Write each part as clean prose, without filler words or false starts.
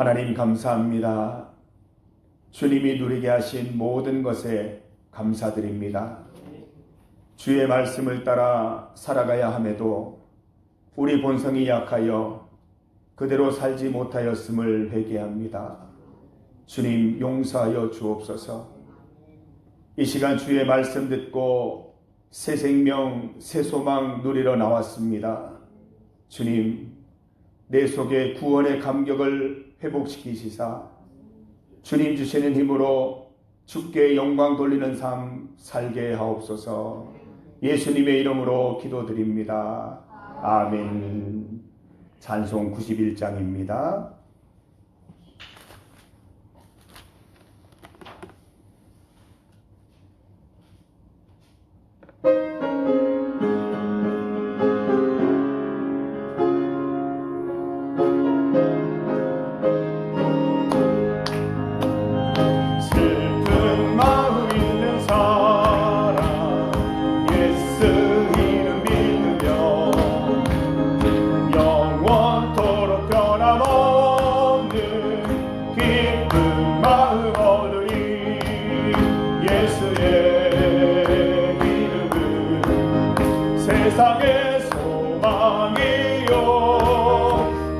하나님 감사합니다. 주님이 누리게 하신 모든 것에 감사드립니다. 주의 말씀을 따라 살아가야 함에도 우리 본성이 약하여 그대로 살지 못하였음을 회개합니다. 주님 용서하여 주옵소서. 이 시간 주의 말씀 듣고 새 생명, 새 소망 누리러 나왔습니다. 주님, 내 속에 구원의 감격을 회복시키시사 주님 주시는 힘으로 주께 영광 돌리는 삶 살게 하옵소서. 예수님의 이름으로 기도드립니다. 아멘. 찬송 91장입니다. 세상의 소망이요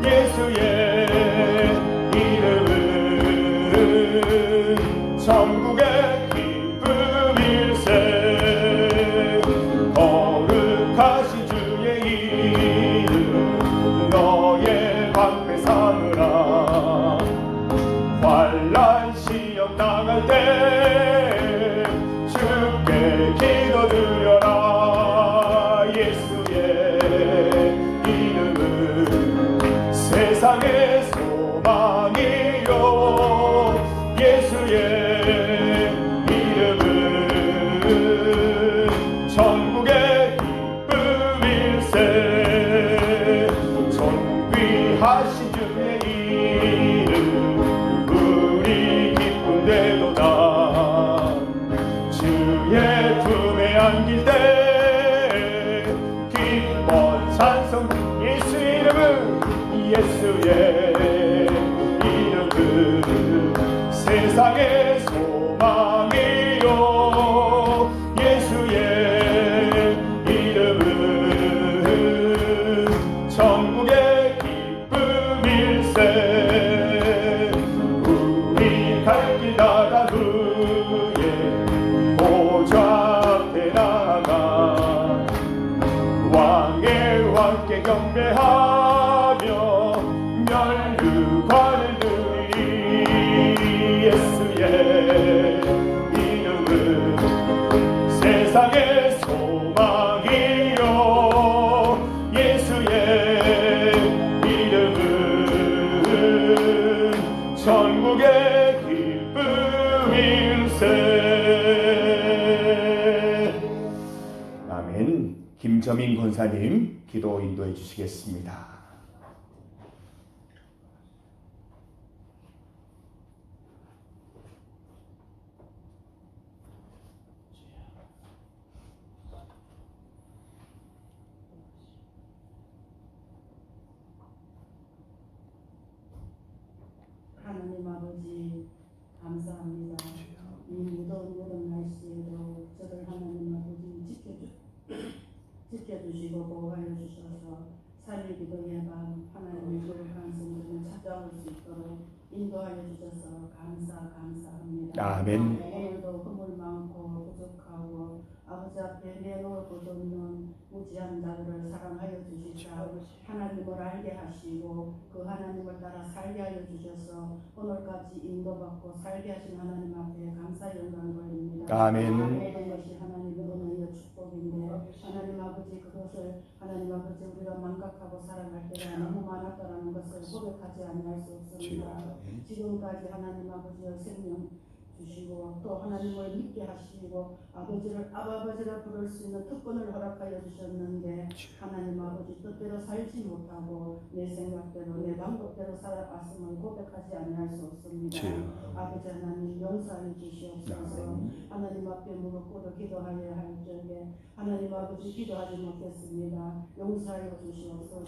예수의 이름은 천국의 기쁨일세. 거룩하신 주의 이름 너의 방패 삼으라. 환난 시험 당할 때 주께 기도드려라. 세상의 소망이요 예수의 이름은 천국의 기쁨일세. 존귀하신 주의 이름 우리 기쁨되도다. 주의 품에 안길 때 기뻐 찬송. 예수의 이름은 예수의 이름은 세상의 소망이요 예수의 이름은 천국의 기쁨일세. 우리 갈 길 나가 주의 보좌 앞에 나아가 왕의 왕께 경배하며 멸류관을 드리리. 예수의 이름은 세상의 소망이요 예수의 이름은 천국의 기쁨일세. 아멘. 김저민 권사님 기도 인도해 주시겠습니다. 하나님 아버지 감사합니다. 이 무더운 여름 날씨에도 저를 하나님 아버지 지켜주시고 보호하여 주셔서 살리기도 예방 하나님의 거룩한 성전을 찾아올 수 있도록 인도하여 주셔서 감사합니다. 아멘. 오늘도 허물 많고 부족하고 아버지 앞에 내놓을 것 없는 무지한 자들을 사랑하여 주시사 하나님을 알게 하시고 그 하나님을 따라 살게 하여 주셔서 오늘까지 인도받고 살게 하신 하나님 앞에 감사 영광 돌립니다. 아멘. 모든 것이 하나님의 은혜와 축복인데 하나님 아버지 그것을 하나님 아버지 우리가 망각하고 살아갈 때가 너무 많았다라는 것을 고백하지 않을 수 없습니다. 지금까지 하나님 아버지의 생명 주시고 또 하나님을 믿게 하시고 아버지를 부를 수 있는 특권을 허락하여 주셨는데 하나님 아버지 뜻대로 살지 못하고 내 생각대로 내 방법대로 살아갔음을 고백하지 않을 수 없습니다. 아버지 하나님 용서하여 주시옵소서. 하나님 앞에 무릎 꿇어 기도하여 할 적에 하나님 아버지 기도하지 못했습니다. 용서하여 주시옵소서.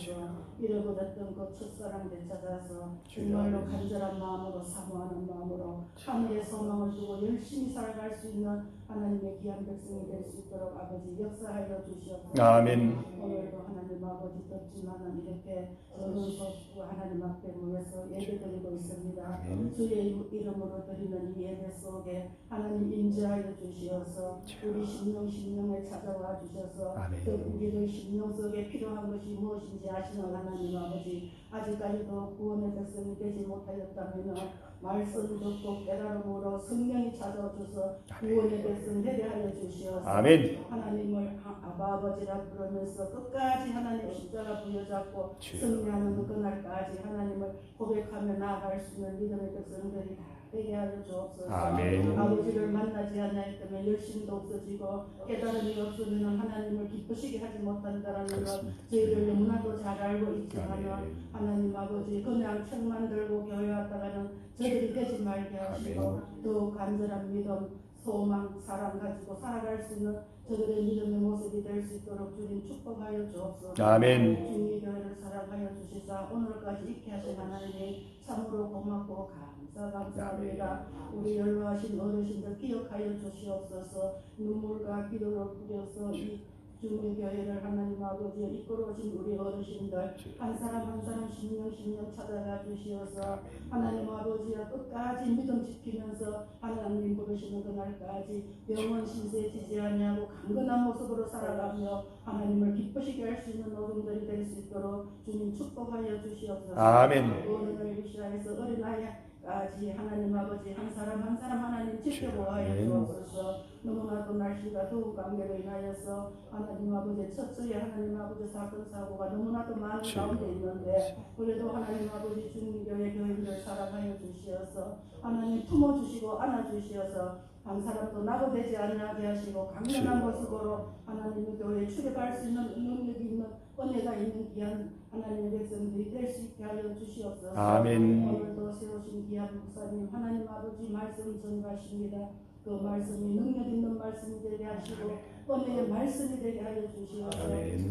잃어버렸던 그 첫사랑 되찾아서 정말로 간절한 마음으로 사모하는 마음으로 하늘의 소망을 두고 열심히 살아갈 수 있는 하나님의 귀한 백성이 될 수 있도록 아버지 역사하여 주시옵소서. 아멘. 오늘도 하나님 아버지 덥지만은 이렇게 저는 소식고 하나님 앞에 모여서 예배드리고 있습니다. 아멘. 주의 이름으로 드리는 이 예배 속에 하나님 임재하여 주시어서 우리 심령에 찾아와 주셔서 아멘. 또 우리의 심령 속에 필요한 것이 무엇인지 아시는 하나님 아버지, 아직까지도 구원의 백성이 되지 못하였다면 말씀 듣고 깨달음으로 성령이 찾아오셔서 구원의 백성 되게 하여 주시어서 아멘. 하나님을 아버지라 부르면서 끝까지 하나님 십자가 부여잡고 승리하는 그날까지 하나님을 고백하며 나아갈 수 있는 믿음의 백성들이 다 되게 하여 주옵소서. 아멘. 아버지를 만나지 않았다면 열심도 없어지고 깨달음이 없으면 하나님을 기쁘시게 하지 못한다는 것 저희들 너무나도 잘 알고 있지만 하나님 아버지 그냥 책만 들고 교회 왔다가는 저희들이 되지 말게 하시고 또 간절한 믿음, 소망, 사랑 가지고 살아갈 수 있는 저들의 믿음의 모습이 될 수 있도록 주님 축복하여 주옵소서. 아멘. 주님의 교회를 사랑하여 주시사 오늘까지 있게 하신 하나님이 참으로 고맙고 감사합니다. 우리 연로하신 어르신들 기억하여 주시옵소서. 눈물과 기도로 뿌려서 이 주님의 교회를 하나님 아버지에 이끌어 오신 우리 어르신들 한 사람 한 사람 심령 찾아가 주시어서 하나님 아버지와 끝까지 믿음 지키면서 하나님 부르시는 그날까지 영원 신세 지지 아니하고 강건한 모습으로 살아가며 하나님을 기쁘시게 할 수 있는 노동들이 될 수 있도록 주님 축복하여 주시옵소서. 아멘. 오늘 위시아에서 어린아이까지 하나님 아버지 한 사람 한 사람 하나님 지켜보아야 주옵소서. 너무나도 날씨가 더운 관계로 인하여서 하나님 아버지 첫째에 하나님 아버지 사건 사고가 너무나도 많은 가운데 있는데 그래도 하나님 아버지 주님교회 교인들 사랑하여 주시어서 하나님 품어주시고 안아주시어서 한 사람도 낙오되지 않게 하시고 강건한 모습으로 하나님의 교회에 출입할 수 있는 능력이 있는 은혜가 있는 귀한 하나님의 백성들이 될 수 있게 하여 주시옵소서. 아멘. 오늘도 세우신 귀한 목사님 하나님 아버지 말씀 전하십니다. 그 말씀이 능력 있는 말씀이 되게 하시고 은혜의 말씀이 되게 하여 주시옵소서.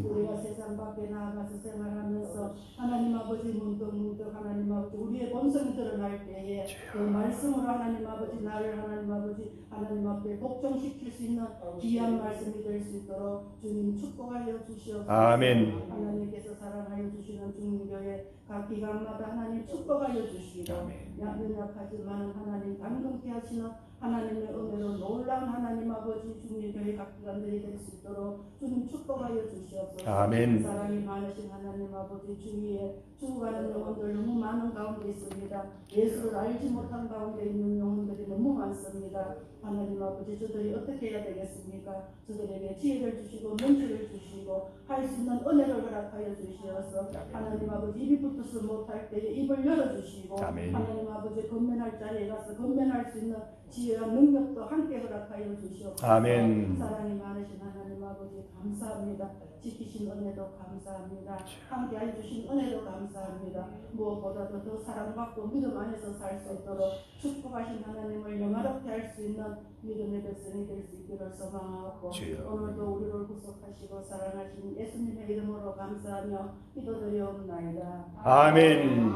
우리가 세상 밖에 나아가서 생활하면서 하나님 아버지 문득 하나님 아버지 우리의 본성이 드러날 때에 그 말씀으로 하나님 아버지 나를 하나님 아버지 하나님 앞에 복종시킬 수 있는 귀한 말씀이 될 수 있도록 주님 축복하여 주시옵소서. 아멘. 하나님께서 사랑하여 주시는 주님교회 각 기관마다 하나님 축복하여 주시고 연약하지만 하나님 강건케 하시는 하나님의 은혜로 놀라운 하나님 아버지 주님 교회 각 기관들이 될 수 있도록 주님 축복하여 주시옵소서. 아멘. 사랑이 많으신 하나님 아버지 주위에 죽어가는 영혼들 너무 많은 가운데 있습니다. 예수를 알지 못한 가운데 있는 영혼들이 너무 많습니다. 하나님 아버지 저들이 어떻게 해야 되겠습니까? 저들에게 지혜를 주시고 명철을 주시고 할 수 있는 은혜를 허락하여 주시어서 하나님 아버지 입이 붙어서 못할 때에 입을 열어주시고 하나님 아버지 건면할 자리에 가서 건면할 수 있는 지혜와 능력도 함께 허락하여 주시옵소서. 아멘. 사랑이 많으신 하나님 아버지 감사합니다. 지키신 은혜도 감사합니다. 함께 해주신 은혜도 감사합니다. 무엇보다도 더 사랑받고 믿음 안에서 살 수 있도록 축복하신 하나님을 영화롭게 할 수 있는 믿음의 백성이 될 수 있기를 소망하고 오늘도 우리를 구속하시고 사랑하신 예수님의 이름으로 감사하며 기도드리옵나이다. 아멘.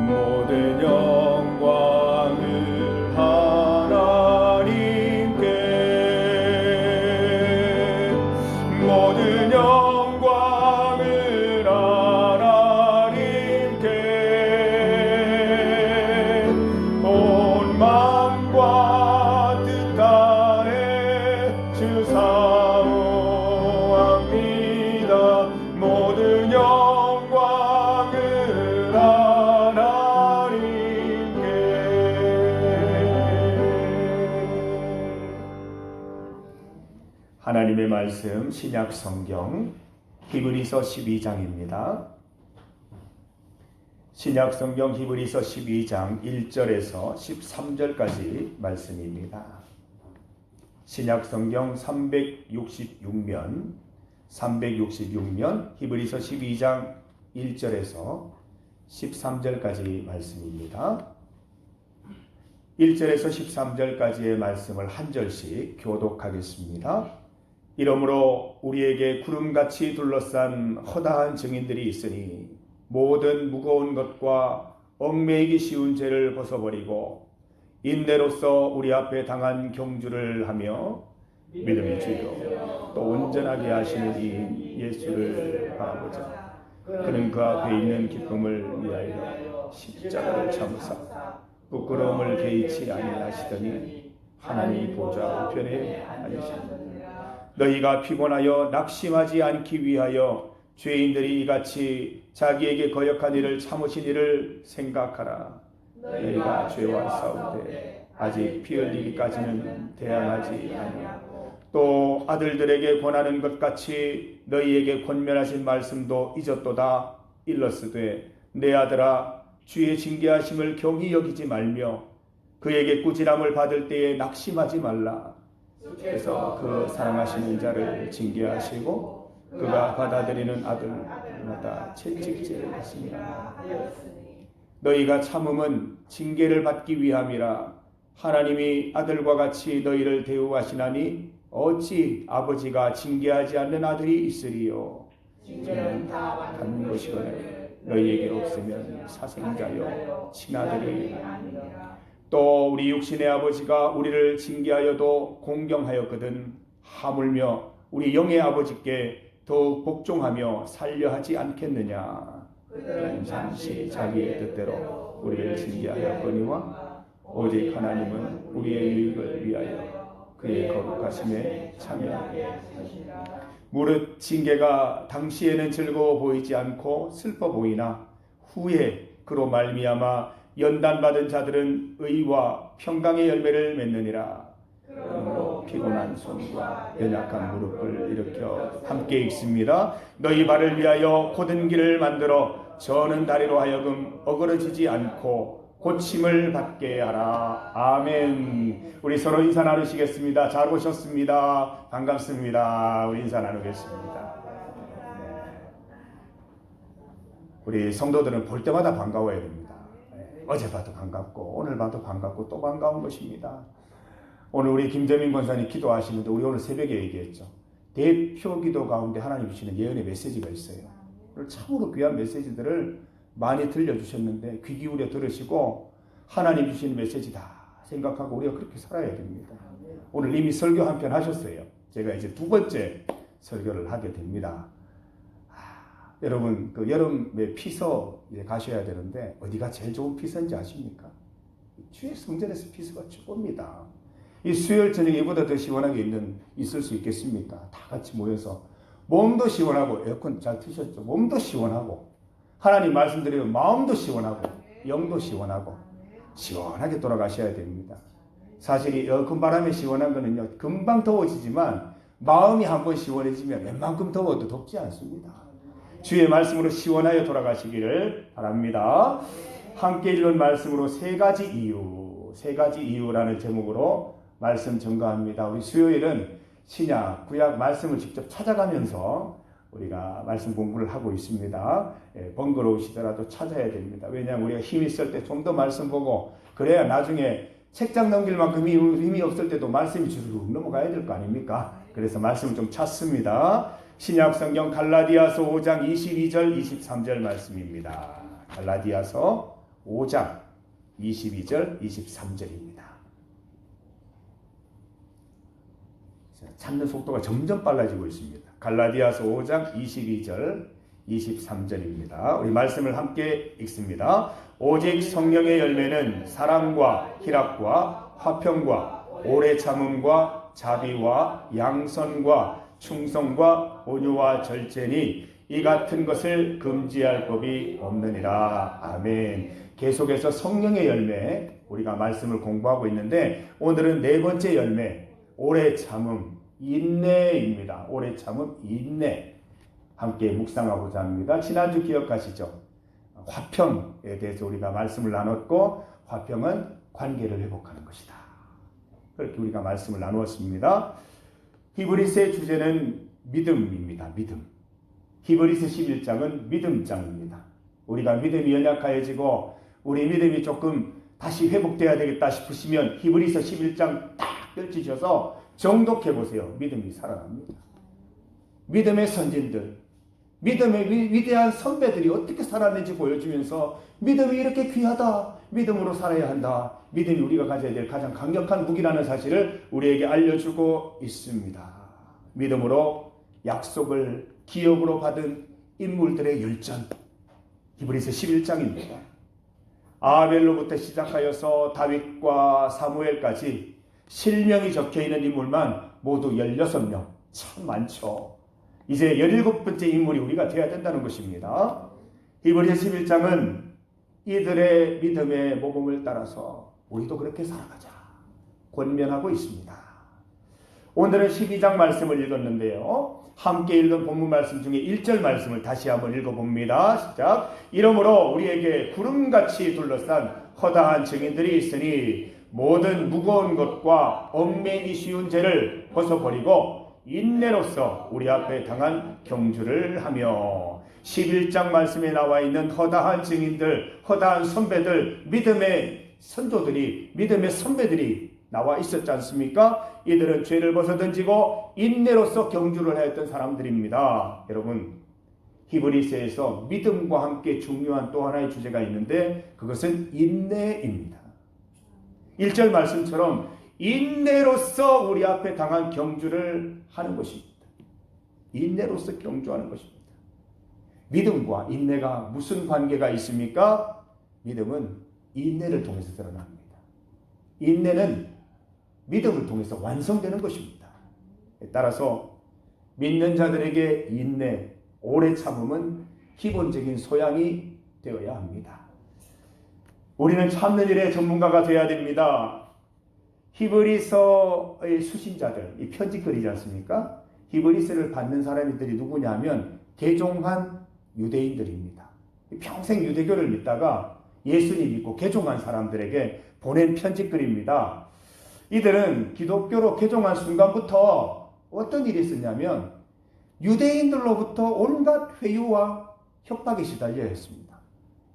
모든 영광을 하나님께 모든 영광을 하나님께 온 마음과 뜻 다해 주사옵나이다. 모든 영광을 하나님께. 하나님의 말씀 신약 성경 히브리서 12장입니다. 신약 성경 히브리서 12장 1절에서 13절까지 말씀입니다. 신약 성경 366면 히브리서 12장 1절에서 13절까지 말씀입니다. 1절에서 13절까지의 말씀을 한 절씩 교독하겠습니다. 이러므로 우리에게 구름같이 둘러싼 허다한 증인들이 있으니 모든 무거운 것과 얽매이기 쉬운 죄를 벗어버리고 인내로서 우리 앞에 당한 경주를 하며 믿음의 주요 또 온전하게 하시는 이 예수를 바라보자. 그는 그 앞에 있는 기쁨을 위하여 십자가를 참으사 부끄러움을 개의치 아니하시더니 하나님 보좌 우편에 앉으시니라. 너희가 피곤하여 낙심하지 않기 위하여 죄인들이 이같이 자기에게 거역한 일을 참으신 일을 생각하라. 너희가 죄와 싸우되 아직 피 흘리기까지는 대항하지 아니하고 또 아들들에게 권하는 것 같이 너희에게 권면하신 말씀도 잊었도다. 일러스되 내 아들아 주의 징계하심을 경히 여기지 말며 그에게 꾸지람을 받을 때에 낙심하지 말라. 주께서 그 사랑하시는 자를 징계하시고 그가 받아들이는 아들마다 채찍질을 하시니라. 너희가 참음은 징계를 받기 위함이라. 하나님이 아들과 같이 너희를 대우하시나니 어찌 아버지가 징계하지 않는 아들이 있으리요. 징계는 다 받는 것이거늘 너희에게 없으면 사생자여 친아들이 아니라. 또 우리 육신의 아버지가 우리를 징계하여도 공경하였거든 하물며 우리 영의 아버지께 더욱 복종하며 살려하지 않겠느냐. 그들은 잠시 자기의 뜻대로 우리를 징계하였거니와 오직 하나님은 우리의 유익을 위하여 그의 거룩하심에 참여하게 하시니라. 무릇 징계가 당시에는 즐거워 보이지 않고 슬퍼 보이나 후에 그로 말미암아 연단받은 자들은 의와 평강의 열매를 맺느니라. 그러므로 피곤한 손과 연약한 무릎을 일으켜 함께 읽습니다. 너희 발을 위하여 곧은 길을 만들어 저는 다리로 하여금 어그러지지 않고 고침을 받게 하라. 아멘. 우리 서로 인사 나누시겠습니다. 잘 오셨습니다. 반갑습니다. 우리 인사 나누겠습니다. 우리 성도들은 볼 때마다 반가워야 됩니다. 어제 봐도 반갑고 오늘 봐도 반갑고 또 반가운 것입니다. 오늘 우리 김재민 권사님 기도하시는데 우리 오늘 새벽에 얘기했죠. 대표 기도 가운데 하나님 주시는 예언의 메시지가 있어요. 참으로 귀한 메시지들을 많이 들려주셨는데 귀 기울여 들으시고 하나님 주신 메시지다 생각하고 우리가 그렇게 살아야 됩니다. 오늘 이미 설교 한 편 하셨어요. 제가 이제 두 번째 설교를 하게 됩니다. 여러분 그 여름에 피서 이제 가셔야 되는데 어디가 제일 좋은 피서인지 아십니까? 주의 성전에서 피서가 최고입니다. 이 수요일 저녁에 이보다 더 시원하게 있을 수 있겠습니까? 다 같이 모여서 몸도 시원하고 에어컨 잘 트셨죠? 몸도 시원하고 하나님 말씀드리면 마음도 시원하고 영도 시원하고 시원하게 돌아가셔야 됩니다. 사실 이 에어컨 바람에 시원한 거는요 금방 더워지지만 마음이 한번 시원해지면 웬만큼 더워도 덥지 않습니다. 주의 말씀으로 시원하여 돌아가시기를 바랍니다. 함께 읽은 말씀으로 세 가지 이유라는 제목으로 말씀 전가합니다. 우리 수요일은 신약, 구약 말씀을 직접 찾아가면서 우리가 말씀 공부를 하고 있습니다. 번거로우시더라도 찾아야 됩니다. 왜냐하면 우리가 힘이 있을 때 좀 더 말씀 보고 그래야 나중에 책장 넘길 만큼 힘이 없을 때도 말씀이 주르륵 넘어가야 될 거 아닙니까? 그래서 말씀을 좀 찾습니다. 신약 성경 갈라디아서 5장 22절 23절 말씀입니다. 갈라디아서 5장 22절 23절입니다. 찾는 속도가 점점 빨라지고 있습니다. 갈라디아서 5장 22절 23절입니다. 우리 말씀을 함께 읽습니다. 오직 성령의 열매는 사랑과 희락과 화평과 오래 참음과 자비와 양선과 충성과 온유와 절제니 이 같은 것을 금지할 법이 없느니라. 아멘. 계속해서 성령의 열매 우리가 말씀을 공부하고 있는데 오늘은 네 번째 열매 오래 참음 인내입니다. 오래 참음 인내 함께 묵상하고자 합니다. 지난주 기억하시죠? 화평에 대해서 우리가 말씀을 나눴고 화평은 관계를 회복하는 것이다. 그렇게 우리가 말씀을 나누었습니다. 히브리서의 주제는 믿음입니다. 믿음. 히브리서 11장은 믿음장입니다. 우리가 믿음이 연약해지고 우리 믿음이 조금 다시 회복돼야 되겠다 싶으시면 히브리서 11장 딱 펼치셔서 정독해 보세요. 믿음이 살아납니다. 믿음의 선진들, 믿음의 위대한 선배들이 어떻게 살았는지 보여주면서 믿음이 이렇게 귀하다, 믿음으로 살아야 한다, 믿음이 우리가 가져야 될 가장 강력한 무기라는 사실을 우리에게 알려주고 있습니다. 믿음으로 약속을 기업으로 받은 인물들의 열전, 히브리서 11장입니다. 아벨로부터 시작하여서 다윗과 사무엘까지 실명이 적혀있는 인물만 모두 16명, 참 많죠. 이제 17번째 인물이 우리가 되어야 된다는 것입니다. 히브리서 11장은 이들의 믿음의 모범을 따라서 우리도 그렇게 살아가자 권면하고 있습니다. 오늘은 12장 말씀을 읽었는데요. 함께 읽은 본문 말씀 중에 1절 말씀을 다시 한번 읽어봅니다. 시작. 이러므로 우리에게 구름같이 둘러싼 허다한 증인들이 있으니 모든 무거운 것과 얽매이기 쉬운 죄를 벗어버리고 인내로서 우리 앞에 당한 경주를 하며, 11장 말씀에 나와 있는 허다한 증인들, 허다한 선배들, 믿음의 선조들이, 믿음의 선배들이 나와 있었지 않습니까? 이들은 죄를 벗어던지고 인내로서 경주를 하였던 사람들입니다. 여러분, 히브리서에서 믿음과 함께 중요한 또 하나의 주제가 있는데 그것은 인내입니다. 1절 말씀처럼 인내로서 우리 앞에 당한 경주를 하는 것입니다. 인내로서 경주하는 것입니다. 믿음과 인내가 무슨 관계가 있습니까? 믿음은 인내를 통해서 드러납니다. 인내는 믿음을 통해서 완성되는 것입니다. 따라서 믿는 자들에게 인내, 오래 참음은 기본적인 소양이 되어야 합니다. 우리는 참는 일의 전문가가 되어야 됩니다. 히브리서의 수신자들, 이 편집글이지 않습니까? 히브리서를 받는 사람들이 누구냐면 개종한 유대인들입니다. 평생 유대교를 믿다가 예수님 믿고 개종한 사람들에게 보낸 편집글입니다. 이들은 기독교로 개종한 순간부터 어떤 일이 있었냐면 유대인들로부터 온갖 회유와 협박에 시달려야 했습니다.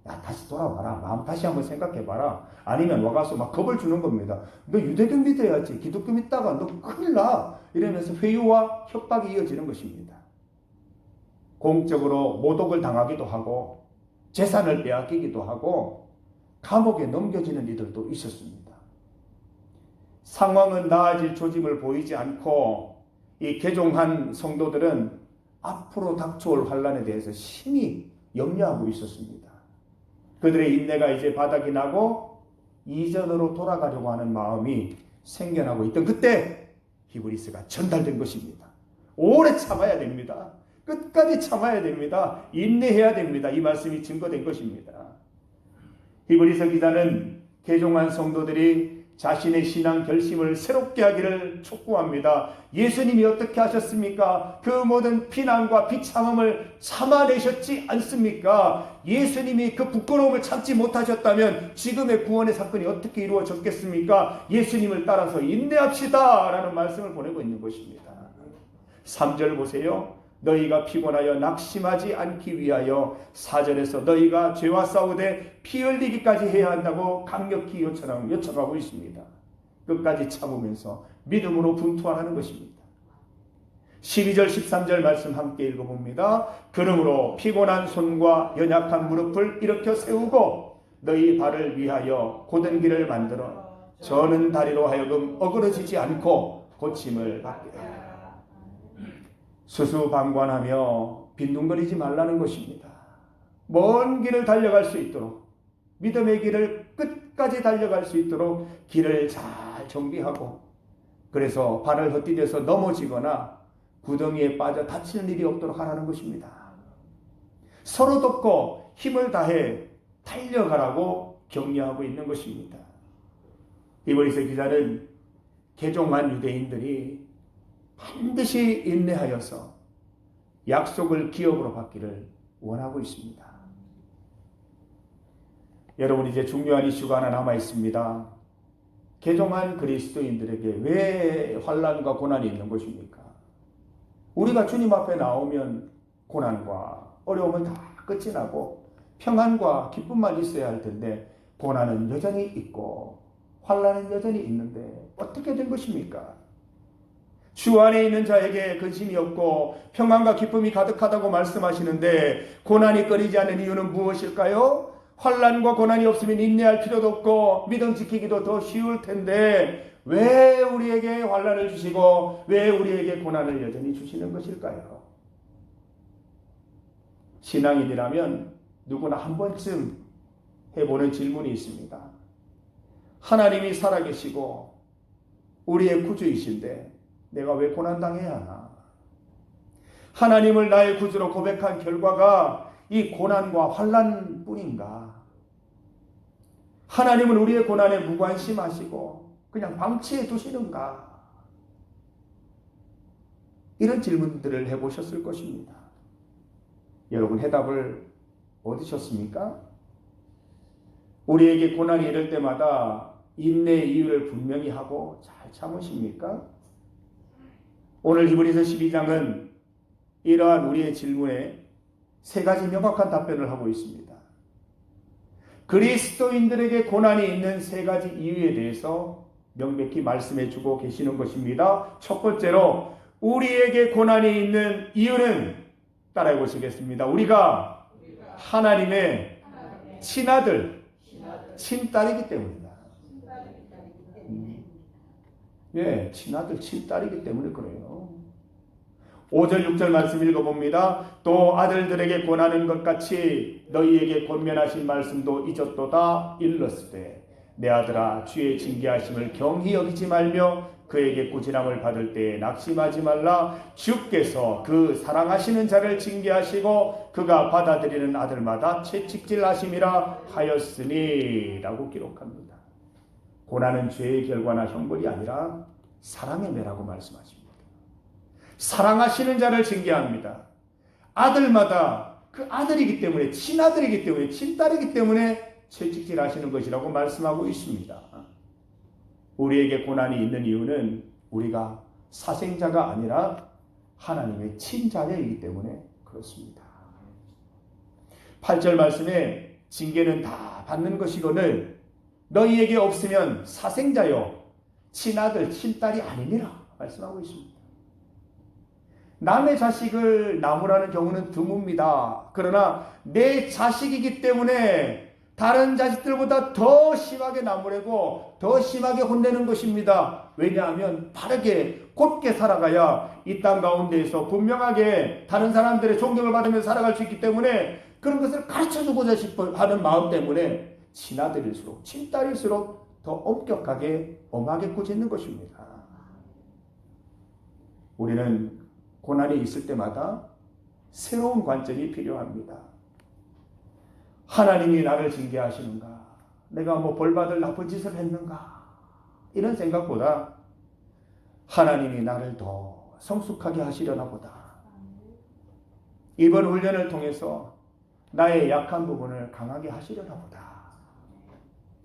야, 다시 돌아와라. 마음 다시 한번 생각해봐라. 아니면 와가서 막 겁을 주는 겁니다. 너 유대교 믿어야지. 기독교 믿다가 너 큰일 나. 이러면서 회유와 협박이 이어지는 것입니다. 공적으로 모독을 당하기도 하고 재산을 빼앗기기도 하고 감옥에 넘겨지는 이들도 있었습니다. 상황은 나아질 조짐을 보이지 않고 이 개종한 성도들은 앞으로 닥쳐올 환난에 대해서 심히 염려하고 있었습니다. 그들의 인내가 이제 바닥이 나고 이전으로 돌아가려고 하는 마음이 생겨나고 있던 그때 히브리서가 전달된 것입니다. 오래 참아야 됩니다. 끝까지 참아야 됩니다. 인내해야 됩니다. 이 말씀이 증거된 것입니다. 히브리서 기자는 개종한 성도들이 자신의 신앙 결심을 새롭게 하기를 촉구합니다. 예수님이 어떻게 하셨습니까? 그 모든 비난과 비참함을 참아내셨지 않습니까? 예수님이 그 부끄러움을 참지 못하셨다면 지금의 구원의 사건이 어떻게 이루어졌겠습니까? 예수님을 따라서 인내합시다 라는 말씀을 보내고 있는 것입니다. 3절 보세요. 너희가 피곤하여 낙심하지 않기 위하여 4절에서 너희가 죄와 싸우되 피 흘리기까지 해야 한다고 강력히 요청하고 있습니다. 끝까지 참으면서 믿음으로 분투하라는 것입니다. 12절 13절 말씀 함께 읽어봅니다. 그러므로 피곤한 손과 연약한 무릎을 일으켜 세우고 너희 발을 위하여 곧은 길을 만들어 저는 다리로 하여금 어그러지지 않고 고침을 받게 하라. 수수방관하며 빈둥거리지 말라는 것입니다. 먼 길을 달려갈 수 있도록, 믿음의 길을 끝까지 달려갈 수 있도록 길을 잘 정비하고, 그래서 발을 헛디뎌서 넘어지거나 구덩이에 빠져 다치는 일이 없도록 하라는 것입니다. 서로 돕고 힘을 다해 달려가라고 격려하고 있는 것입니다. 히브리서 기자는 개종한 유대인들이 반드시 인내하여서 약속을 기업으로 받기를 원하고 있습니다. 여러분, 이제 중요한 이슈가 하나 남아 있습니다. 개종한 그리스도인들에게 왜 환난과 고난이 있는 것입니까? 우리가 주님 앞에 나오면 고난과 어려움은 다 끝이 나고 평안과 기쁨만 있어야 할 텐데 고난은 여전히 있고 환난은 여전히 있는데 어떻게 된 것입니까? 주 안에 있는 자에게 근심이 없고 평안과 기쁨이 가득하다고 말씀하시는데 고난이 끊이지 않는 이유는 무엇일까요? 환난과 고난이 없으면 인내할 필요도 없고 믿음 지키기도 더 쉬울 텐데 왜 우리에게 환난을 주시고 왜 우리에게 고난을 여전히 주시는 것일까요? 신앙인이라면 누구나 한 번쯤 해보는 질문이 있습니다. 하나님이 살아계시고 우리의 구주이신데 내가 왜 고난당해야 하나? 하나님을 나의 구주로 고백한 결과가 이 고난과 환난뿐인가? 하나님은 우리의 고난에 무관심하시고 그냥 방치해 두시는가? 이런 질문들을 해보셨을 것입니다. 여러분 해답을 얻으셨습니까? 우리에게 고난이 이럴 때마다 인내의 이유를 분명히 하고 잘 참으십니까? 오늘 히브리서 12장은 이러한 우리의 질문에 세 가지 명확한 답변을 하고 있습니다. 그리스도인들에게 고난이 있는 세 가지 이유에 대해서 명백히 말씀해 주고 계시는 것입니다. 첫 번째로 우리에게 고난이 있는 이유는 따라해 보시겠습니다. 우리가 하나님의 친아들, 친딸이기 때문이다. 예, 친아들, 친딸이기 때문에 그래요. 5절, 6절 말씀 읽어봅니다. 또 아들들에게 권하는 것 같이 너희에게 권면하신 말씀도 잊었도다. 일렀으되 내 아들아 주의 징계하심을 경히 여기지 말며 그에게 꾸지람을 받을 때에 낙심하지 말라. 주께서 그 사랑하시는 자를 징계하시고 그가 받아들이는 아들마다 채찍질하심이라 하였으니 라고 기록합니다. 고난은 죄의 결과나 형벌이 아니라 사랑의 매라고 말씀하십니다. 사랑하시는 자를 징계합니다. 아들마다 그 아들이기 때문에 친아들이기 때문에 친딸이기 때문에 채찍질하시는 것이라고 말씀하고 있습니다. 우리에게 고난이 있는 이유는 우리가 사생자가 아니라 하나님의 친자녀이기 때문에 그렇습니다. 8절 말씀에 징계는 다 받는 것이거늘 너희에게 없으면 사생자요 친아들 친딸이 아니니라 말씀하고 있습니다. 남의 자식을 나무라는 경우는 드뭅니다. 그러나 내 자식이기 때문에 다른 자식들보다 더 심하게 나무래고 더 심하게 혼내는 것입니다. 왜냐하면 바르게 곧게 살아가야 이 땅 가운데에서 분명하게 다른 사람들의 존경을 받으면서 살아갈 수 있기 때문에 그런 것을 가르쳐주고자 하는 마음 때문에 친아들일수록 친딸일수록 더 엄격하게 엄하게 꾸짖는 것입니다. 우리는 고난이 있을 때마다 새로운 관점이 필요합니다. 하나님이 나를 징계하시는가? 내가 벌받을 나쁜 짓을 했는가? 이런 생각보다 하나님이 나를 더 성숙하게 하시려나 보다. 이번 훈련을 통해서 나의 약한 부분을 강하게 하시려나 보다.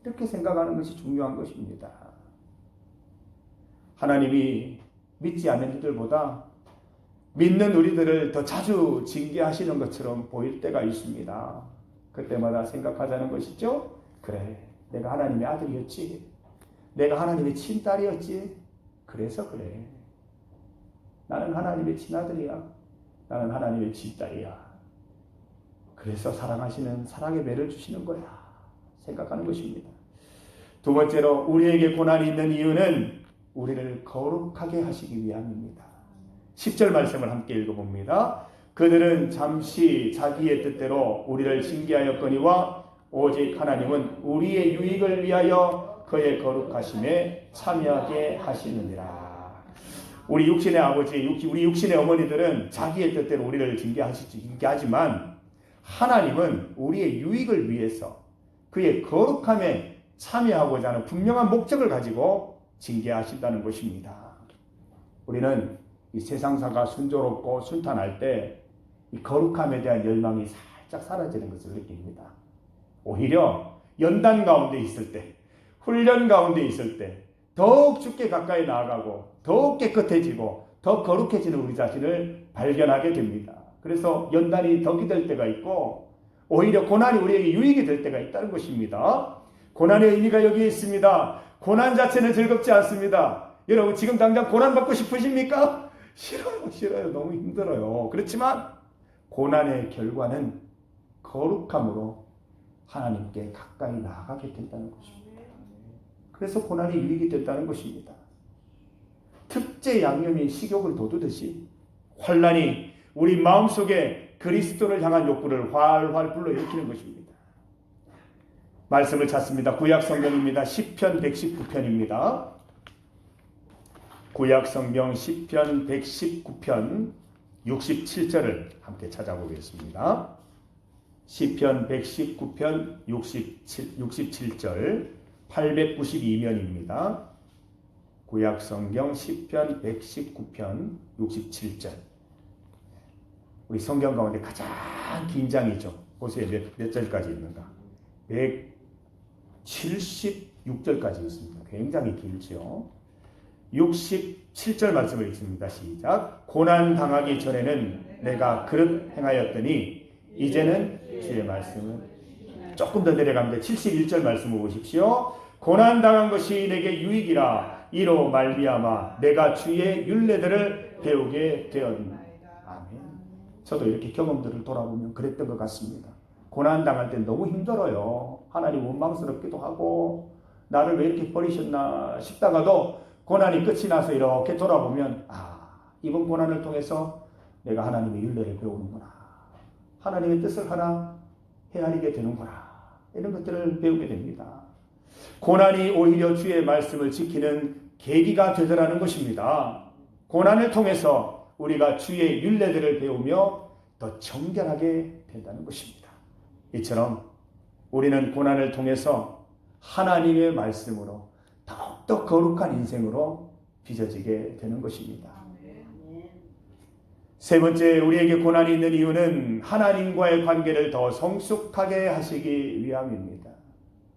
이렇게 생각하는 것이 중요한 것입니다. 하나님이 믿지 않는 이들보다 믿는 우리들을 더 자주 징계하시는 것처럼 보일 때가 있습니다. 그때마다 생각하자는 것이죠. 그래, 내가 하나님의 아들이었지. 내가 하나님의 친딸이었지. 그래서 그래. 나는 하나님의 친아들이야. 나는 하나님의 친딸이야. 그래서 사랑하시는 사랑의 매를 주시는 거야. 생각하는 것입니다. 두 번째로 우리에게 고난이 있는 이유는 우리를 거룩하게 하시기 위함입니다. 10절 말씀을 함께 읽어봅니다. 그들은 잠시 자기의 뜻대로 우리를 징계하였거니와 오직 하나님은 우리의 유익을 위하여 그의 거룩하심에 참여하게 하시느니라. 우리 육신의 아버지, 우리 육신의 어머니들은 자기의 뜻대로 우리를 징계하지만 하나님은 우리의 유익을 위해서 그의 거룩함에 참여하고자 하는 분명한 목적을 가지고 징계하신다는 것입니다. 우리는 이 세상사가 순조롭고 순탄할 때 이 거룩함에 대한 열망이 살짝 사라지는 것을 느낍니다. 오히려 연단 가운데 있을 때, 훈련 가운데 있을 때 더욱 주께 가까이 나아가고 더욱 깨끗해지고 더 거룩해지는 우리 자신을 발견하게 됩니다. 그래서 연단이 덕이 될 때가 있고 오히려 고난이 우리에게 유익이 될 때가 있다는 것입니다. 고난의 의미가 여기에 있습니다. 고난 자체는 즐겁지 않습니다. 여러분 지금 당장 고난 받고 싶으십니까? 싫어요. 너무 힘들어요. 그렇지만 고난의 결과는 거룩함으로 하나님께 가까이 나아가게 된다는 것입니다. 그래서 고난이 유익이 된다는 것입니다. 특제 양념인 식욕을 돋우듯이 환난이 우리 마음속에 그리스도를 향한 욕구를 활활 불러일으키는 것입니다. 말씀을 찾습니다. 구약 성경입니다. 시편 119편입니다. 구약 성경 시편 119편 67절을 함께 찾아보겠습니다. 시편 119편 67절 892면입니다. 구약 성경 시편 119편 67절. 우리 성경 가운데 가장 긴 장이죠. 보세요. 몇 절까지 있는가? 176절까지 있습니다. 굉장히 길죠. 67절 말씀을 읽습니다. 시작. 고난 당하기 전에는 내가 그릇 행하였더니 이제는 주의 말씀은 조금 더 내려갑니다. 71절 말씀을 보십시오. 고난 당한 것이 내게 유익이라 이로 말미암아 내가 주의 율례들을 배우게 되었나. 아멘. 저도 이렇게 경험들을 돌아보면 그랬던 것 같습니다. 고난 당할 때 너무 힘들어요. 하나님 원망스럽기도 하고 나를 왜 이렇게 버리셨나 싶다가도 고난이 끝이 나서 이렇게 돌아보면 이번 고난을 통해서 내가 하나님의 율례를 배우는구나. 하나님의 뜻을 하나 헤아리게 되는구나. 이런 것들을 배우게 됩니다. 고난이 오히려 주의 말씀을 지키는 계기가 되더라는 것입니다. 고난을 통해서 우리가 주의 율례들을 배우며 더 정결하게 된다는 것입니다. 이처럼 우리는 고난을 통해서 하나님의 말씀으로 더욱더 거룩한 인생으로 빚어지게 되는 것입니다. 세 번째, 우리에게 고난이 있는 이유는 하나님과의 관계를 더 성숙하게 하시기 위함입니다.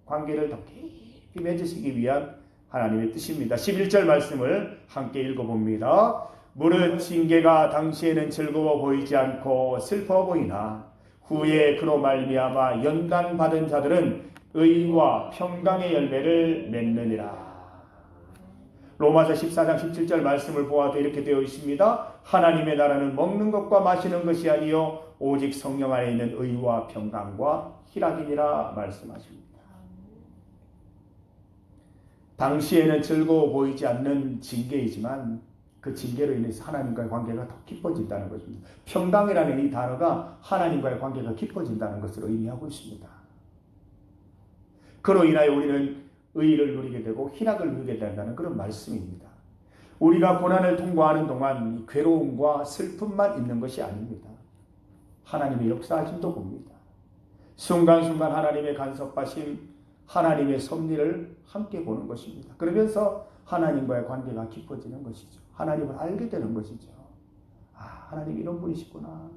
관계를 더 깊이 맺으시기 위한 하나님의 뜻입니다. 11절 말씀을 함께 읽어봅니다. 무릇 징계가 당시에는 즐거워 보이지 않고 슬퍼 보이나 후에 그로 말미암아 연단받은 자들은 의와 평강의 열매를 맺느니라. 로마서 14장 17절 말씀을 보아도 이렇게 되어 있습니다. 하나님의 나라는 먹는 것과 마시는 것이 아니요 오직 성령 안에 있는 의와 평강과 희락이니라 말씀하십니다. 당시에는 즐거워 보이지 않는 징계이지만 그 징계로 인해서 하나님과의 관계가 더 깊어진다는 것입니다. 평강이라는 이 단어가 하나님과의 관계가 깊어진다는 것을 의미하고 있습니다. 그로 인하여 우리는 의를 누리게 되고 희락을 누리게 된다는 그런 말씀입니다. 우리가 고난을 통과하는 동안 괴로움과 슬픔만 있는 것이 아닙니다. 하나님의 역사하심도 봅니다. 순간순간 하나님의 간섭하심, 하나님의 섭리를 함께 보는 것입니다. 그러면서 하나님과의 관계가 깊어지는 것이죠. 하나님을 알게 되는 것이죠. 하나님 이런 분이시구나.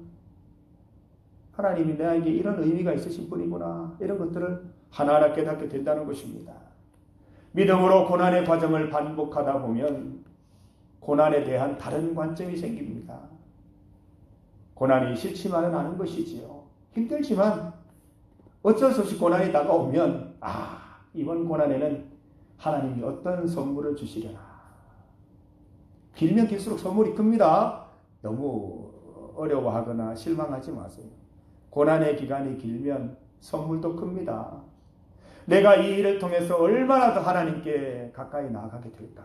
하나님이 나에게 이런 의미가 있으신 분이구나. 이런 것들을 하나하나 깨닫게 된다는 것입니다. 믿음으로 고난의 과정을 반복하다 보면 고난에 대한 다른 관점이 생깁니다. 고난이 싫지만은 않은 것이지요. 힘들지만 어쩔 수 없이 고난이 다가오면 이번 고난에는 하나님이 어떤 선물을 주시려나. 길면 길수록 선물이 큽니다. 너무 어려워하거나 실망하지 마세요. 고난의 기간이 길면 선물도 큽니다. 내가 이 일을 통해서 얼마나 더 하나님께 가까이 나아가게 될까.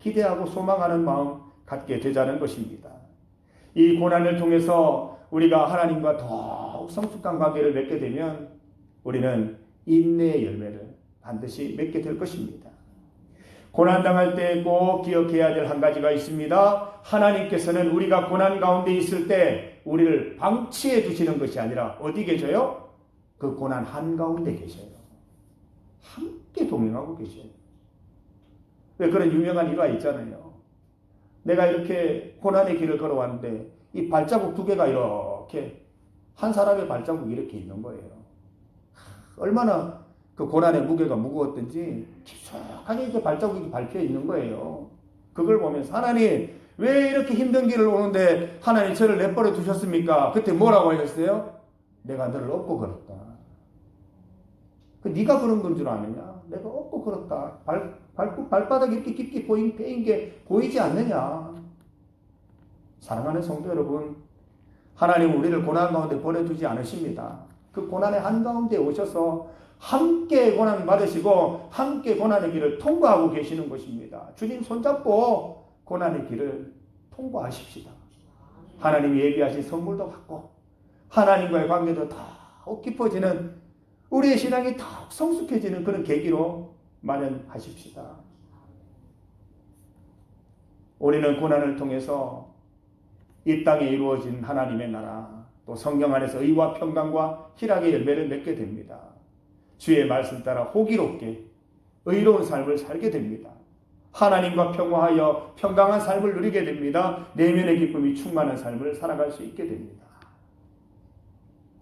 기대하고 소망하는 마음 갖게 되자는 것입니다. 이 고난을 통해서 우리가 하나님과 더욱 성숙한 관계를 맺게 되면 우리는 인내의 열매를 반드시 맺게 될 것입니다. 고난당할 때 꼭 기억해야 될 한 가지가 있습니다. 하나님께서는 우리가 고난 가운데 있을 때 우리를 방치해 두시는 것이 아니라 어디 계셔요? 그 고난 한가운데 계셔요. 함께 동행하고 계셔요. 왜 그런 유명한 일화 있잖아요. 내가 이렇게 고난의 길을 걸어왔는데 이 발자국 두 개가 이렇게 한 사람의 발자국이 이렇게 있는 거예요. 얼마나 그 고난의 무게가 무거웠던지 깊숙하게 이렇게 발자국이 밟혀 있는 거예요. 그걸 보면서 하나님 왜 이렇게 힘든 길을 오는데 하나님 저를 내버려 두셨습니까? 그때 뭐라고 하셨어요? 내가 너를 업고 걸었다. 네가 그런 건 줄 아느냐? 내가 없고 그렇다. 발바닥 이렇게 깊게 패인 게 보이지 않느냐? 사랑하는 성도 여러분, 하나님은 우리를 고난 가운데 버려두지 않으십니다. 그 고난의 한가운데 오셔서 함께 고난 받으시고 함께 고난의 길을 통과하고 계시는 것입니다. 주님 손잡고 고난의 길을 통과하십시다. 하나님이 예비하신 선물도 받고 하나님과의 관계도 더욱 깊어지는, 우리의 신앙이 더욱 성숙해지는 그런 계기로 마련하십시다. 우리는 고난을 통해서 이 땅에 이루어진 하나님의 나라, 또 성령 안에서 의와 평강과 희락의 열매를 맺게 됩니다. 주의 말씀 따라 호기롭게 의로운 삶을 살게 됩니다. 하나님과 평화하여 평강한 삶을 누리게 됩니다. 내면의 기쁨이 충만한 삶을 살아갈 수 있게 됩니다.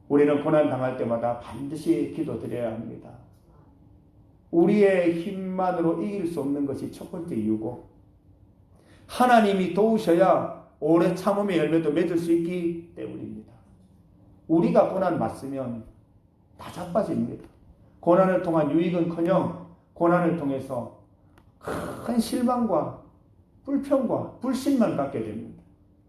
우리는 고난 당할 때마다 반드시 기도드려야 합니다. 우리의 힘만으로 이길 수 없는 것이 첫 번째 이유고, 하나님이 도우셔야 오래 참음의 열매도 맺을 수 있기 때문입니다. 우리가 고난 맞으면 다 자빠집니다. 고난을 통한 유익은커녕 고난을 통해서 큰 실망과 불평과 불신만 갖게 됩니다.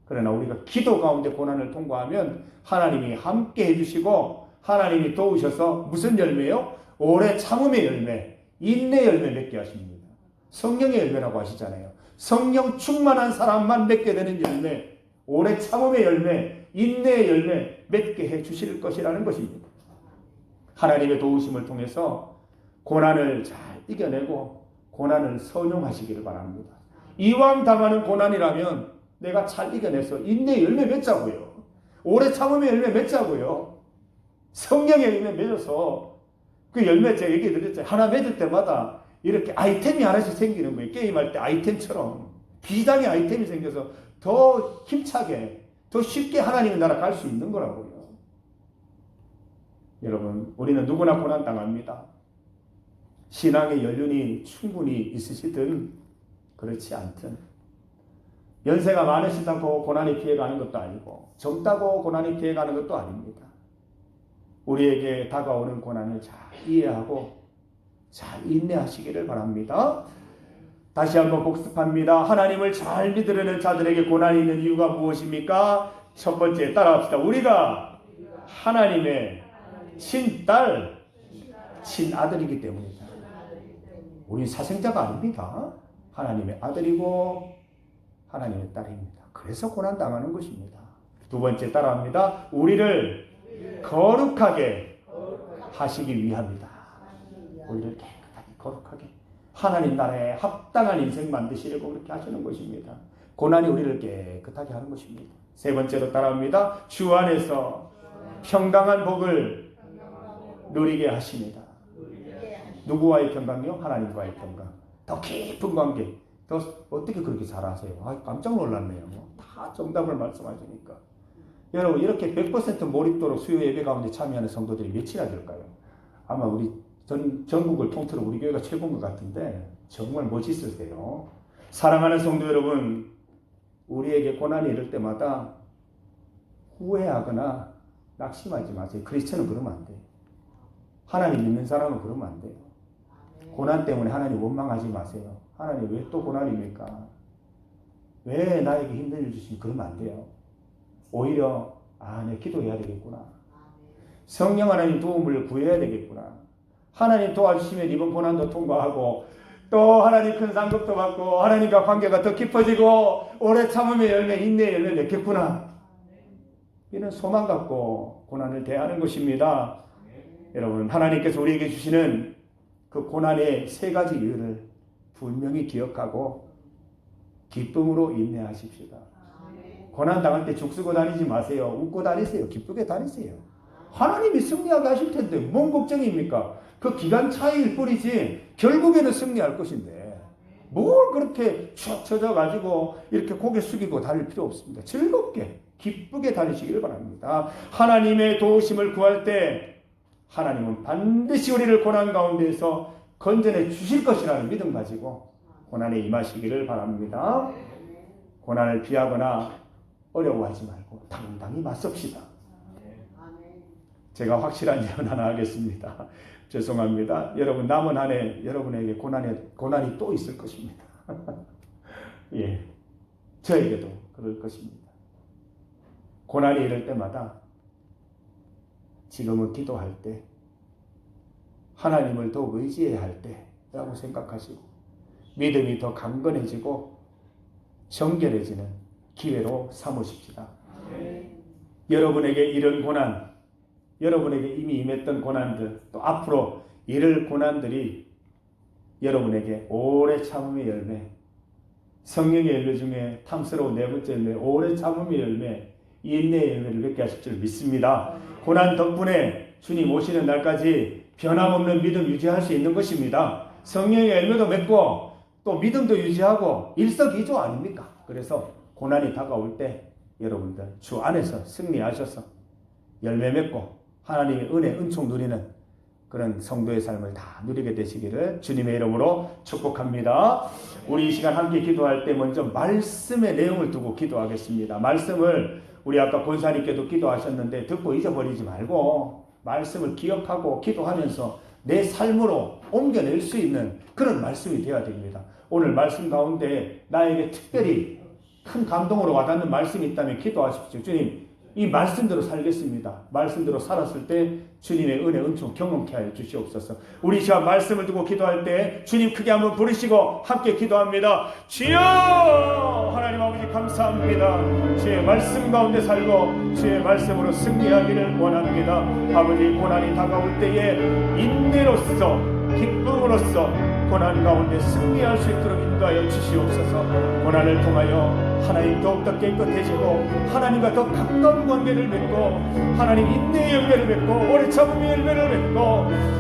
그러나 우리가 기도 가운데 고난을 통과하면 하나님이 함께 해주시고 하나님이 도우셔서 무슨 열매요? 오래 참음의 열매, 인내 열매 맺게 하십니다. 성령의 열매라고 하시잖아요. 성령 충만한 사람만 맺게 되는 열매, 오래 참음의 열매, 인내의 열매 맺게 해 주실 것이라는 것입니다. 하나님의 도우심을 통해서 고난을 잘 이겨내고 고난을 선용하시기를 바랍니다. 이왕 당하는 고난이라면 내가 잘 이겨내서 인내의 열매 맺자고요. 오래 참음의 열매 맺자고요. 성령의 열매 맺어서 그 열매 제가 얘기 드렸잖아요. 하나 맺을 때마다 이렇게 아이템이 하나씩 생기는 거예요. 게임할 때 아이템처럼 비장의 아이템이 생겨서 더 힘차게, 더 쉽게 하나님의 나라 갈 수 있는 거라고요. 여러분, 우리는 누구나 고난 당합니다. 신앙의 연륜이 충분히 있으시든 그렇지 않든, 연세가 많으시다고 고난이 피해가는 것도 아니고 젊다고 고난이 피해가는 것도 아닙니다. 우리에게 다가오는 고난을 잘 이해하고 잘 인내하시기를 바랍니다. 다시 한번 복습합니다. 하나님을 잘 믿으려는 자들에게 고난이 있는 이유가 무엇입니까? 첫 번째, 따라합시다. 우리가 하나님의 친딸, 친아들이기 때문이다. 우리는 사생자가 아닙니다. 하나님의 아들이고 하나님의 딸입니다. 그래서 고난당하는 것입니다. 두 번째, 따라합니다. 우리를 거룩하게 하시기 위함이다. 우리를 깨끗하게 거룩하게 하나님 나라에 합당한 인생 만드시려고 그렇게 하시는 것입니다. 고난이 우리를 깨끗하게 하는 것입니다. 세 번째로 따라합니다. 주 안에서 평강한 복을 누리게 하십니다. 누구와의 평강이요? 하나님과의 평강. 더 깊은 관계. 더 어떻게 그렇게 잘하세요? 깜짝 놀랐네요. 다 정답을 말씀하시니까. 여러분, 이렇게 100% 몰입도로 수요 예배 가운데 참여하는 성도들이 몇이나 될까요? 아마 우리 전국을 통틀어 우리 교회가 최고인 것 같은데 정말 멋있으세요. 사랑하는 성도 여러분, 우리에게 고난이 이럴 때마다 후회하거나 낙심하지 마세요. 크리스천은 그러면 안 돼요. 하나님 믿는 사람은 그러면 안 돼요. 고난 때문에 하나님 원망하지 마세요. 하나님 왜 또 고난입니까? 왜 나에게 힘든 일 주시니? 그러면 안 돼요. 오히려 내 기도해야 되겠구나. 성령 하나님 도움을 구해야 되겠구나. 하나님 도와주시면 이번 고난도 통과하고 또 하나님 큰 상급도 받고 하나님과 관계가 더 깊어지고 오래 참음의 열매, 인내의 열매 맺겠구나. 이런 소망 갖고 고난을 대하는 것입니다. 여러분, 하나님께서 우리에게 주시는 그 고난의 세 가지 이유를 분명히 기억하고 기쁨으로 인내하십시다. 고난 당할 때 죽쓰고 다니지 마세요. 웃고 다니세요. 기쁘게 다니세요. 하나님이 승리하게 하실 텐데 뭔 걱정입니까? 그 기간 차이일 뿐이지 결국에는 승리할 것인데 뭘 그렇게 추억 처져가지고 이렇게 고개 숙이고 다닐 필요 없습니다. 즐겁게 기쁘게 다니시기를 바랍니다. 하나님의 도우심을 구할 때 하나님은 반드시 우리를 고난 가운데에서 건져내 주실 것이라는 믿음 가지고 고난에 임하시기를 바랍니다. 고난을 피하거나 어려워하지 말고 당당히 맞섭시다. 제가 확실한 예언 하나 하겠습니다. 죄송합니다. 여러분 남은 한 해 여러분에게 고난이 또 있을 것입니다. 예, 저에게도 그럴 것입니다. 고난이 이럴 때마다 지금은 기도할 때 하나님을 더욱 의지해야 할 때라고 생각하시고 믿음이 더 강건해지고 정결해지는 기회로 삼으십시다. 여러분에게 이런 고난, 여러분에게 이미 임했던 고난들, 또 앞으로 이를 고난들이 여러분에게 오래 참음의 열매, 성령의 열매 중에 탐스러운 네 번째 열매, 오래 참음의 열매, 인내의 열매를 맺게 하실 줄 믿습니다. 고난 덕분에 주님 오시는 날까지 변함없는 믿음 유지할 수 있는 것입니다. 성령의 열매도 맺고 또 믿음도 유지하고 일석이조 아닙니까? 그래서 고난이 다가올 때 여러분들 주 안에서 승리하셔서 열매 맺고 하나님의 은혜, 은총 누리는 그런 성도의 삶을 다 누리게 되시기를 주님의 이름으로 축복합니다. 우리 이 시간 함께 기도할 때 먼저 말씀의 내용을 두고 기도하겠습니다. 말씀을 우리 아까 권사님께도 기도하셨는데 듣고 잊어버리지 말고 말씀을 기억하고 기도하면서 내 삶으로 옮겨낼 수 있는 그런 말씀이 되어야 됩니다. 오늘 말씀 가운데 나에게 특별히 큰 감동으로 와닿는 말씀이 있다면 기도하십시오. 주님, 이 말씀대로 살겠습니다. 말씀대로 살았을 때 주님의 은혜, 은총 경험케 하여 주시옵소서. 우리 시간 말씀을 두고 기도할 때 주님 크게 한번 부르시고 함께 기도합니다. 주여! 하나님 아버지 감사합니다. 주의 말씀 가운데 살고 주의 말씀으로 승리하기를 원합니다. 아버지 고난이 다가올 때에 인내로서 기쁨으로써 고난 가운데 승리할 수 있도록 인도하여 주시옵소서. 고난을 통하여 하나님 더욱더 깨끗해지고 하나님과 더 가까운 관계를 맺고 하나님 인내의 열매를 맺고 오래 참음의 열매를 맺고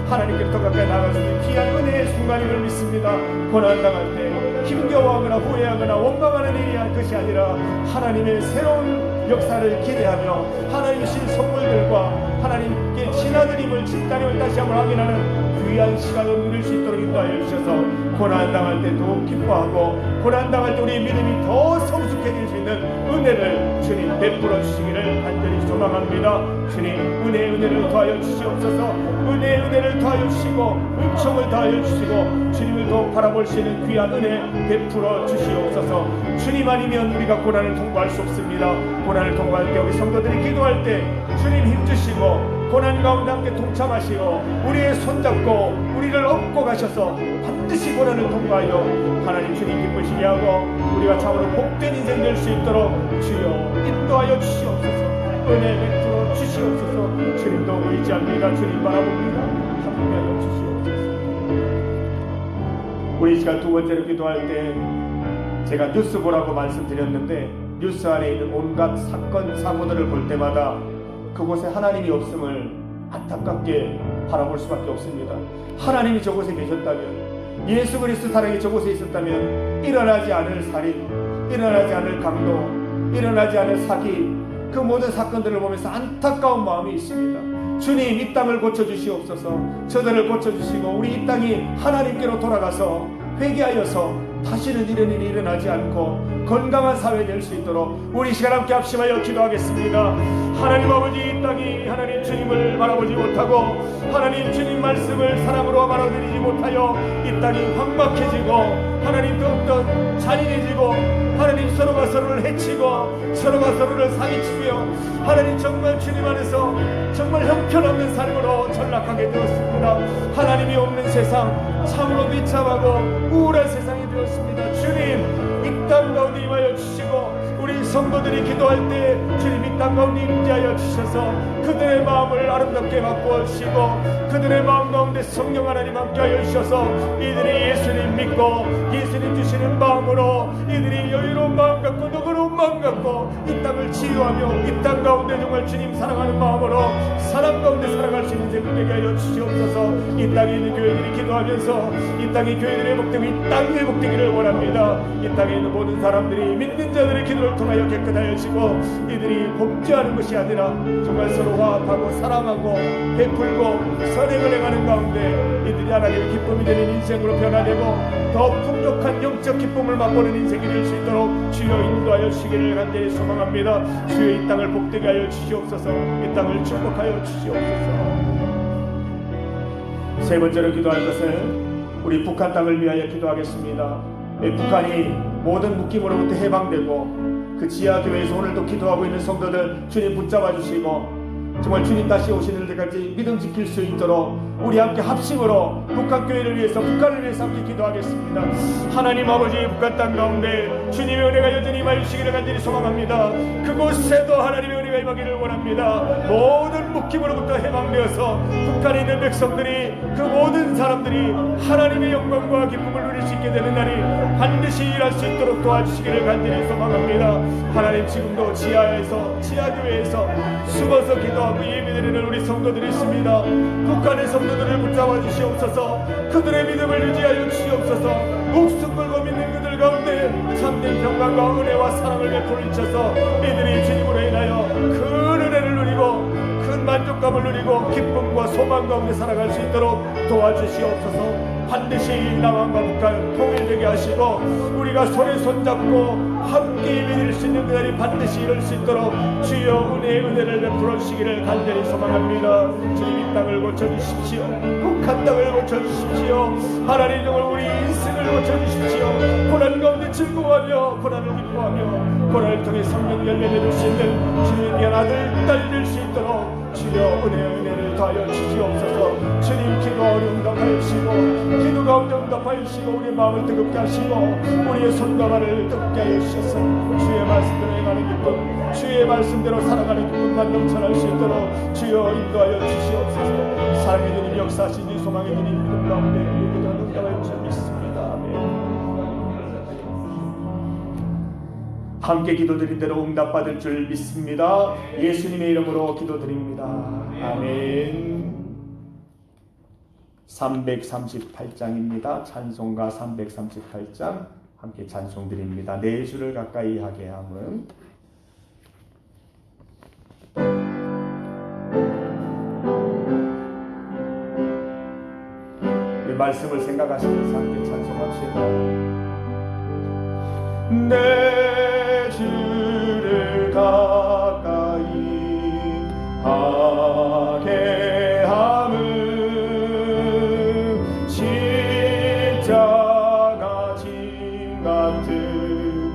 하나님께 더 가까이 나아갈 수 있는 귀한 은혜의 순간임을 믿습니다. 고난 당할 때 힘겨워하거나 후회하거나 원망하는 일이 것이 아니라 하나님의 새로운 역사를 기대하며 하나님 주신 선물들과 하나님께 친아드림을 집단임을 다시 한번 확인하는 귀한 시간을 누릴 수 있도록 인도하여 주셔서 고난 당할 때 더욱 기뻐하고 고난 당할 때 우리의 믿음이 더 성숙해질 수 있는 은혜를 주님 베풀어 주시기를 간절히 소망합니다. 주님 은혜를 더하여 주시옵소서. 은혜를 더하여 주시고 은총을 더하여 주시고 주님을 더욱 바라볼 수 있는 귀한 은혜 베풀어 주시옵소서. 주님 아니면 우리가 고난을 통과할 수 없습니다. 고난을 통과할 때 우리 성도들이 기도할 때 주님 힘주시고 고난 가운데 함께 동참하시고 우리의 손잡고 우리를 업고 가셔서 반드시 고난을 통과하여 하나님 주님 기쁘시게 하고 우리가 참으로 복된 인생 될 수 있도록 주여 인도하여 주시옵소서. 은혜 베풀어 주시옵소서. 주님도 의지합니다. 주님 바라봅니다. 함께하여 주시옵소서. 우리 이 시간 두 번째로 기도할 때 제가 뉴스 보라고 말씀드렸는데 뉴스 안에 있는 온갖 사건 사고들을 볼 때마다 그곳에 하나님이 없음을 안타깝게 바라볼 수밖에 없습니다. 하나님이 저곳에 계셨다면 예수 그리스도 사랑이 저곳에 있었다면 일어나지 않을 살인, 일어나지 않을 강도, 일어나지 않을 사기 그 모든 사건들을 보면서 안타까운 마음이 있습니다. 주님 이 땅을 고쳐주시옵소서. 저들을 고쳐주시고 우리 이 땅이 하나님께로 돌아가서 회개하여서 다시는 이런 일이 일어나지 않고 건강한 사회 될 수 있도록 우리 시간 함께 합심하여 기도하겠습니다. 하나님 아버지 이 땅이 하나님 주님을 바라보지 못하고 하나님 주님 말씀을 사랑으로 받아들이지 못하여 이 땅이 황막해지고 하나님 더욱더 잔인해지고 하나님 서로가 서로를 해치고 서로가 서로를 사기치며 하나님 정말 주님 안에서 정말 형편없는 삶으로 전락하게 되었습니다. 하나님이 없는 세상 참으로 비참하고 우울한 세상이 되었습니다. 주님 이 땅 가운데 임하여 주시고 우리 성도들이 기도할 때 주님 이 땅 가운데 임재하여 주셔서 그들의 마음을 아름답게 바꾸어 주시고 그들의 마음 가운데 성령 하나님 함께하여 주셔서 이들이 예수님 믿고 예수님 주시는 마음으로 이들이 여유로운 마음 갖고 너그러운 마음 갖고 이 땅을 치유하며 이 땅 가운데 정말 주님 사랑하는 마음으로 사람 가운데 살아갈 수 있는 제물 되게 하여 주시옵소서. 이 땅에 있는 교회들이 기도하면서 이 땅의 교회들의 회복되고 이 땅이 회복되기를 원합니다. 이 땅에 있는 모든 사람들이 믿는 자들의 기도를 통하여 깨끗하여지고 이들이 범죄하는 것이 아니라 정말 서로 화합하고 사랑하고 베풀고 선행을 행하는 가운데 이들이 하나님의 기쁨이 되는 인생으로 변화되고 더 풍족한 영적 기쁨을 맛보는 인생이 될 수 있도록 주여 인도하여 주시기를 간절히 소망합니다. 주여 이 땅을 복되게 하여 주시옵소서. 이 땅을 축복하여 주시옵소서. 세 번째로 기도할 것은 우리 북한 땅을 위하여 기도하겠습니다. 북한이 모든 묶임으로부터 해방되고 그 지하교회에서 오늘도 기도하고 있는 성도들 주님 붙잡아 주시고 정말 주님 다시 오시는 데까지 믿음 지킬 수 있도록 우리 함께 합심으로 북한교회를 위해서 북한을 위해서 함께 기도하겠습니다. 하나님 아버지, 북한 땅 가운데 주님의 은혜가 여전히 임하시기를 간절히 소망합니다. 그곳에도 하나님의 은혜가 임하기를 원합니다. 모든 묶임으로부터 해방되어서 북한에 있는 백성들이, 그 모든 사람들이 하나님의 영광과 기쁨을 누릴 수 있게 되는 날이 반드시 일할 수 있도록 도와주시기를 간절히 소망합니다. 하나님, 지금도 지하교회에서 숨어서 기도하고 예배드리는 우리 성도들이 있습니다. 북한의 성도들을 붙잡아 주시옵소서. 그들의 믿음을 유지하여 주시옵소서. 목숨 걸고 믿는 그들 가운데 참된 평강과 은혜와 사랑을 베풀리셔서 이들이 주님으로 인하여 큰 은혜를 누리고 큰 만족감을 누리고 기쁨과 소망 가운데 살아갈 수 있도록 도와주시옵소서. 반드시 남한과 북한 통일되게 하시고 우리가 손에 손잡고 함께 예배드릴 수 있는 그날이 반드시 이룰 수 있도록 주여 은혜의 은혜를 베풀어 주시기를 간절히 소망합니다. 주님, 이 땅을 고쳐주십시오. 북한 땅을 고쳐주십시오. 하나님, 정말 우리 인생을 고쳐주십시오. 고난 가운데 즐거워하며 고난을 기뻐하며 고난을 통해 성령 열매 맺을 수 있는 주님의 귀한 아들 딸 될 수 있도록 주여 은혜를 더하여 주시옵소서. 주님, 기도가 응답하시고 기도 가운데 응답하시고 우리의 마음을 뜨겁게 하시고 우리의 손과 발을 뜨겁게 하여 주셔서 주의 말씀대로 행하는 기쁨, 주의 말씀대로 살아가는 기쁨만 넘쳐날 수 있도록 주여 인도하여 주시옵소서. 사랑의 주님, 역사하신 이 소망의 주님, 믿음 가운데 기도 응답하여 주셔서 믿습니다. 아멘. 함께 기도드린 대로 응답받을 줄 믿습니다. 예수님의 이름으로 기도드립니다. 아멘. 338장입니다. 찬송가 338장 함께 찬송드립니다. 내 주를 가까이 하게 함은. 이 말씀을 생각하시면서 함께 찬송합시다. 내 주를 가까이 하게 함은 십자가 짐 같은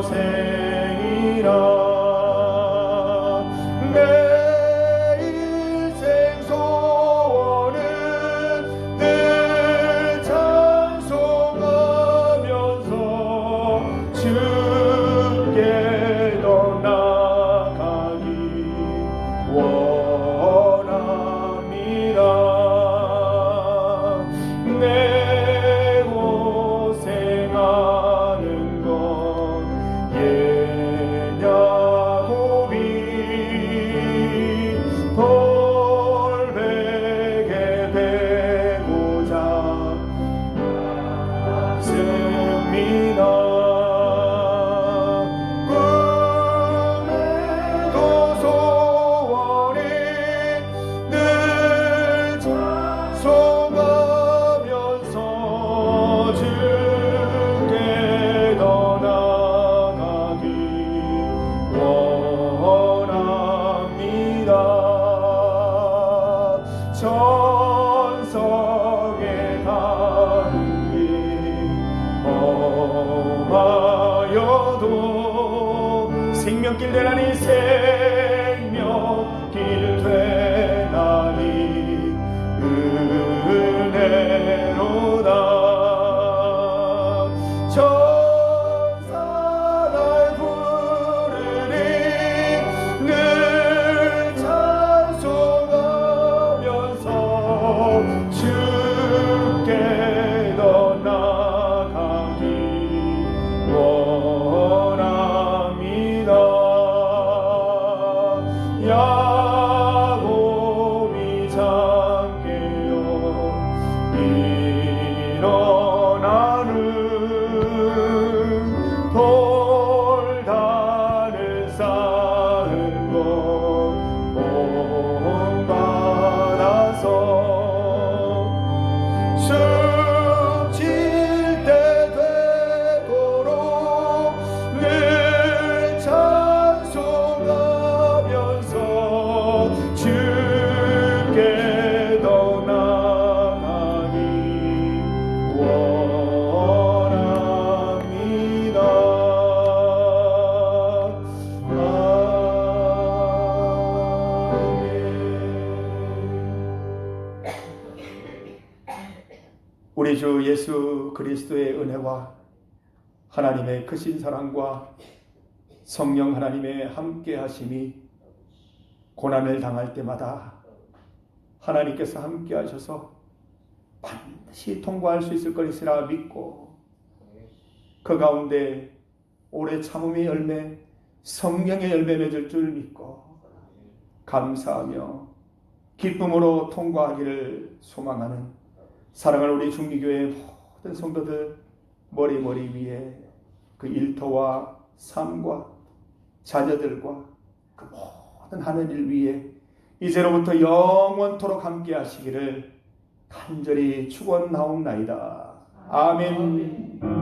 고생이라. 내 인생 소원은 늘 찬송하면서 주께 더 나아가기 원합니다. 내 고생하는 건 예냐고비 돌베개 되고자 씁니다. 꿈에도 소원이 늘 찬송하면서 주께 더 나아가기 원합니다. 천석에 가는 길 험하여도 생명길 되나니 생명길 되나니 은혜로다. 천사 날 부르니 늘 찬송하면서 주께 더 나아가기 원합니다. 야곱의 우리 주 예수 그리스도의 은혜와 하나님의 크신 사랑과 성령 하나님의 함께 하심이 고난을 당할 때마다 하나님께서 함께 하셔서 반드시 통과할 수 있을 것이라 믿고 그 가운데 오래 참음의 열매, 성령의 열매 맺을 줄 믿고 감사하며 기쁨으로 통과하기를 소망하는 사랑하는 우리 중리교회 모든 성도들 머리 위에 그 일터와 삶과 자녀들과 그 모든 하는 일 위에 이제로부터 영원토록 함께 하시기를 간절히 축원하옵나이다. 아멘.